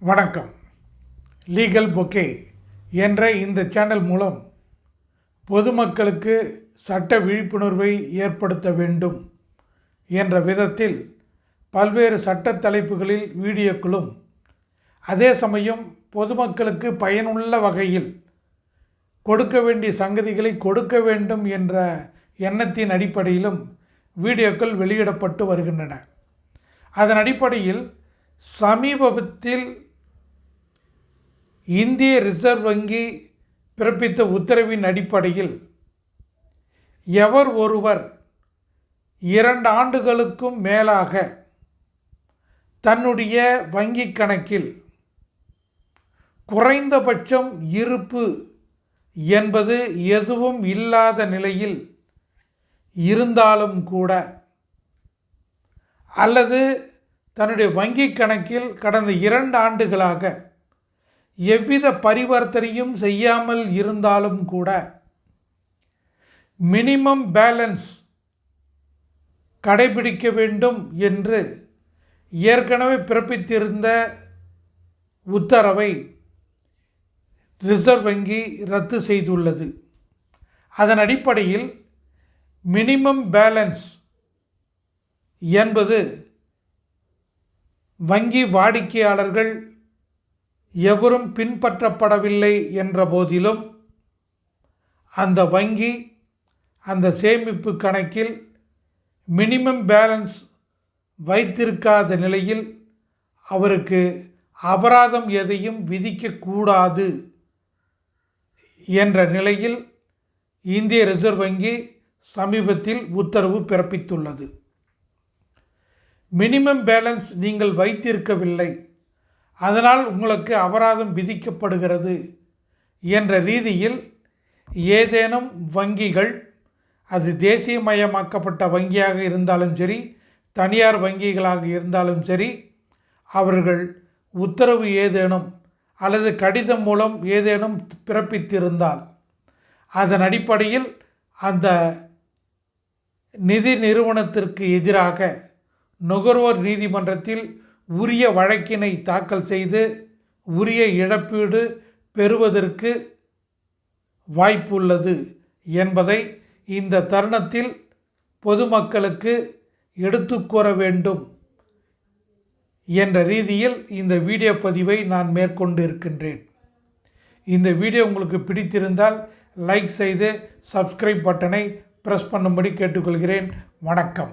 வணக்கம். Legal bouquet என்ற இந்த சேனல் மூலம் பொதுமக்களுக்கு சட்ட விழிப்புணர்வை ஏற்படுத்த வேண்டும் என்ற விதத்தில் பல்வேறு சட்ட தலைப்புகளில் வீடியோக்களும், அதே சமயம் பொதுமக்களுக்கு பயனுள்ள வகையில் கொடுக்க வேண்டிய சங்கதிகளை கொடுக்க வேண்டும் என்ற எண்ணத்தின் அடிப்படையிலும் வீடியோக்கள் வெளியிடப்பட்டு வருகின்றன. அதன் அடிப்படையில் சமீபத்தில் இந்திய ரிசர்வ் வங்கி பிறப்பித்த உத்தரவின் அடிப்படையில் எவர் ஒருவர் 2 ஆண்டுகளுக்கும் மேலாக தன்னுடைய வங்கி கணக்கில் குறைந்தபட்சம் இருப்பு என்பது எதுவும் இல்லாத நிலையில் இருந்தாலும் கூட, அல்லது தன்னுடைய வங்கி கணக்கில் கடந்த 2 ஆண்டுகளாக எவ்வித பரிவர்த்தனையும் செய்யாமல் இருந்தாலும் கூட மினிமம் பேலன்ஸ் கடைபிடிக்க வேண்டும் என்று ஏற்கனவே பிறப்பித்திருந்த உத்தரவை ரிசர்வ் வங்கி ரத்து செய்துள்ளது. அதன் அடிப்படையில் மினிமம் பேலன்ஸ் என்பது வங்கி வாடிக்கையாளர்கள் எவரும் பின்பற்றப்படவில்லை என்ற போதிலும், அந்த வங்கி அந்த சேமிப்பு கணக்கில் மினிமம் பேலன்ஸ் வைத்திருக்காத நிலையில் அவருக்கு அபராதம் எதையும் விதிக்கக்கூடாது என்ற நிலையில் இந்திய ரிசர்வ் வங்கி சமீபத்தில் உத்தரவு பிறப்பித்துள்ளது. மினிமம் பேலன்ஸ் நீங்கள் வைத்திருக்கவில்லை, அதனால் உங்களுக்கு அபராதம் விதிக்கப்படுகிறது என்ற ரீதியில் ஏதேனும் வங்கிகள், அது தேசியமயமாக்கப்பட்ட வங்கியாக இருந்தாலும் சரி, தனியார் வங்கிகளாக இருந்தாலும் சரி, அவர்கள் உத்தரவு ஏதேனும் அல்லது கடிதம் மூலம் ஏதேனும் பிறப்பித்திருந்தால் அதன் அடிப்படையில் அந்த நிதி நிறுவனத்திற்கு எதிராக நுகர்வோர் நீதிமன்றத்தில் உரிய வழக்கினை தாக்கல் செய்து உரிய இழப்பீடு பெறுவதற்கு வாய்ப்புள்ளது என்பதை இந்த தருணத்தில் பொதுமக்களுக்கு எடுத்து கூற வேண்டும் என்ற ரீதியில் இந்த வீடியோ பதிவை நான் மேற்கொண்டு இருக்கின்றேன். இந்த வீடியோ உங்களுக்கு பிடித்திருந்தால் லைக் செய்து சப்ஸ்கிரைப் பட்டனை பிரஸ் பண்ணும்படி கேட்டுக்கொள்கிறேன். வணக்கம்.